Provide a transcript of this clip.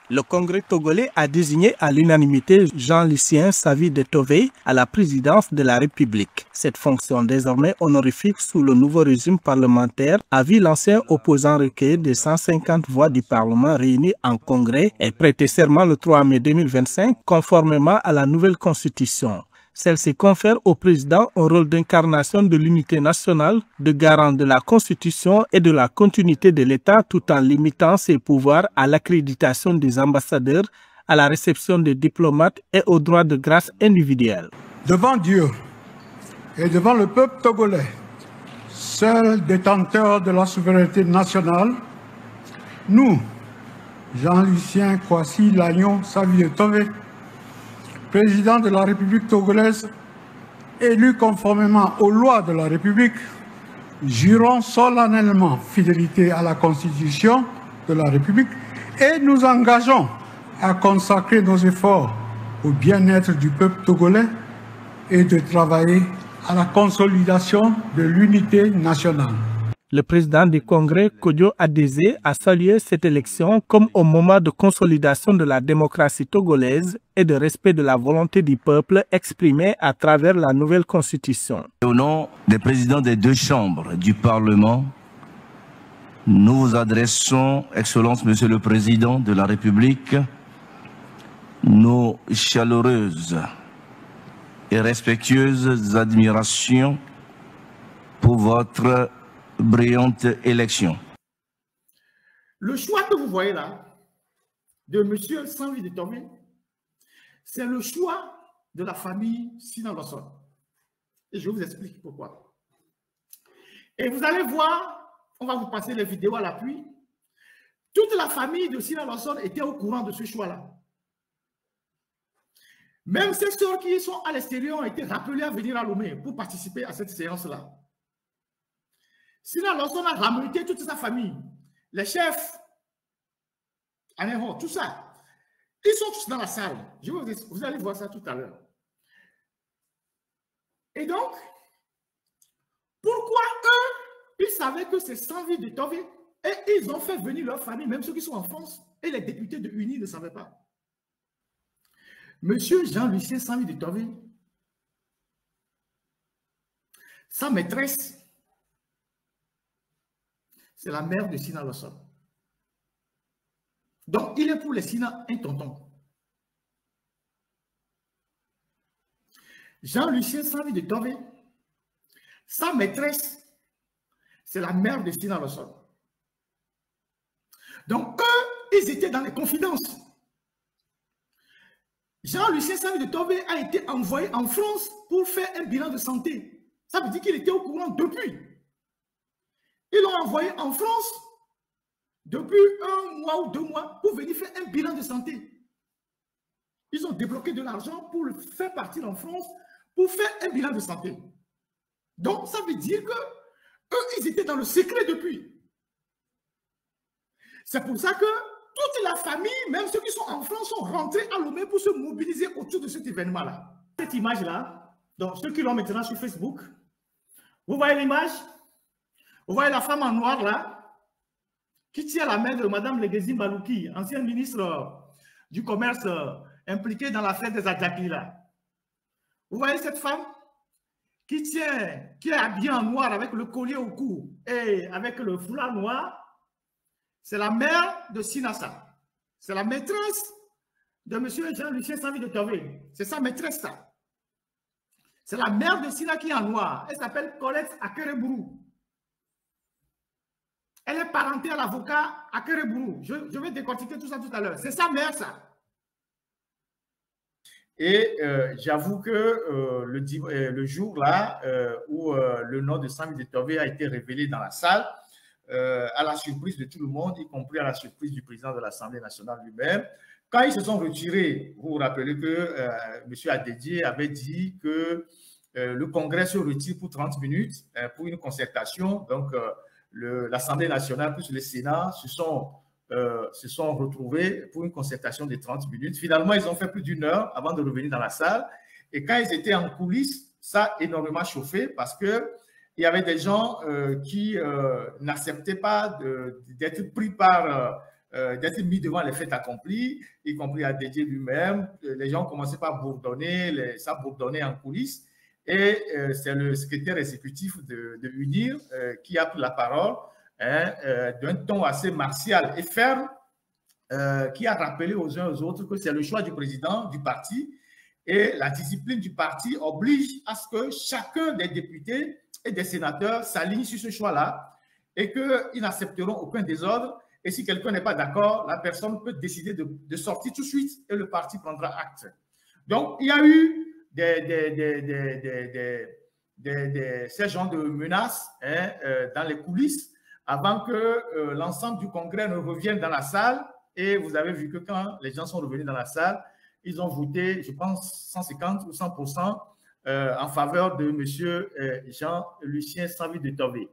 Le Congrès togolais a désigné à l'unanimité Jean-Lucien Savy de Tové à la présidence de la République. Cette fonction désormais honorifique sous le nouveau régime parlementaire a vu l'ancien opposant recueillir des 150 voix du Parlement réunis en Congrès et prêter serment le 3 mai 2025 conformément à la nouvelle Constitution. Celle-ci confère au président un rôle d'incarnation de l'unité nationale, de garant de la Constitution et de la continuité de l'État tout en limitant ses pouvoirs à l'accréditation des ambassadeurs, à la réception des diplomates et aux droits de grâce individuels. Devant Dieu et devant le peuple togolais, seul détenteur de la souveraineté nationale, nous, Jean-Lucien Kwasi Lagnon Savy de Tové, président de la République togolaise, élu conformément aux lois de la République, jurons solennellement fidélité à la Constitution de la République et nous engageons à consacrer nos efforts au bien-être du peuple togolais et de travailler à la consolidation de l'unité nationale. Le président du Congrès, Kodjo Adézé, a salué cette élection comme un moment de consolidation de la démocratie togolaise et de respect de la volonté du peuple exprimée à travers la nouvelle Constitution. Au nom des présidents des deux chambres du Parlement, nous vous adressons, Excellence Monsieur le Président de la République, nos chaleureuses et respectueuses admirations pour votre brillante élection. Le choix que vous voyez là, de M. Savy de Tové, c'est le choix de la famille Sina Lawson. Et je vous explique pourquoi. Et vous allez voir, on va vous passer les vidéos à l'appui. Toute la famille de Sina Lawson était au courant de ce choix-là. Même ces sœurs qui sont à l'extérieur ont été rappelées à venir à Lomé pour participer à cette séance-là. Sina Lawson a rameuté toute sa famille, les chefs, Anéro, tout ça. Ils sont tous dans la salle. Vous allez voir ça tout à l'heure. Et donc, pourquoi eux, ils savaient que c'est Savy de Tové et ils ont fait venir leur famille, même ceux qui sont en France, et les députés de UNI ne savaient pas. Monsieur Jean-Lucien Savy de Tové, sa maîtresse, c'est la mère de Sina Lawson. Donc, il est pour les Sina un tonton. Jean-Lucien Savy de Tové, sa maîtresse, c'est la mère de Sina Lawson. Donc, eux, ils étaient dans les confidences. Jean-Lucien Savy de Tové a été envoyé en France pour faire un bilan de santé. Ça veut dire qu'il était au courant depuis. Ils l'ont envoyé en France depuis 1 mois ou 2 mois pour venir faire un bilan de santé. Ils ont débloqué de l'argent pour le faire partir en France pour faire un bilan de santé. Donc, ça veut dire que eux, ils étaient dans le secret depuis. C'est pour ça que toute la famille, même ceux qui sont en France, sont rentrés à Lomé pour se mobiliser autour de cet événement-là. Cette image-là, donc ceux qui l'ont maintenant sur Facebook, vous voyez l'image? Vous voyez la femme en noir là, qui tient la main de Mme Legezi Malouki, ancienne ministre du Commerce impliquée dans l'affaire des Adjaki là. Vous voyez cette femme qui est habillée en noir avec le collier au cou et avec le foulard noir. C'est la mère de Sinasa. C'est la maîtresse de M. Jean-Lucien Savy de Tové. C'est sa maîtresse ça. C'est la mère de Sina qui est en noir. Elle s'appelle Colette Akereburou. Elle est parentée à l'avocat Akereburou. Je vais décortiquer tout ça tout à l'heure. C'est sa mère, ça. Et j'avoue que le jour là où le nom de Savy de Tové a été révélé dans la salle, à la surprise de tout le monde, y compris à la surprise du président de l'Assemblée nationale lui-même, quand ils se sont retirés, vous vous rappelez que M. Adédié avait dit que le Congrès se retire pour 30 minutes pour une concertation. Donc, l'Assemblée nationale plus le Sénat se sont retrouvés pour une concertation de 30 minutes. Finalement, ils ont fait plus d'1 heure avant de revenir dans la salle. Et quand ils étaient en coulisses, ça a énormément chauffé parce qu'il y avait des gens qui n'acceptaient pas d'être pris par d'être mis devant les faits accomplis, y compris à Dédié lui-même. Les gens commençaient par bourdonner, ça bourdonnait en coulisses. Et c'est le secrétaire exécutif de l'UNIR qui a pris la parole d'un ton assez martial et ferme, qui a rappelé aux uns aux autres que c'est le choix du président du parti et la discipline du parti oblige à ce que chacun des députés et des sénateurs s'aligne sur ce choix-là et qu'ils n'accepteront aucun désordre. Et si quelqu'un n'est pas d'accord, la personne peut décider de sortir tout de suite et le parti prendra acte. Donc, il y a eu ces genres de menaces dans les coulisses avant que l'ensemble du Congrès ne revienne dans la salle. Et vous avez vu que quand les gens sont revenus dans la salle, ils ont voté, je pense, 150 ou 100% en faveur de M. Jean-Lucien Savy de Tové.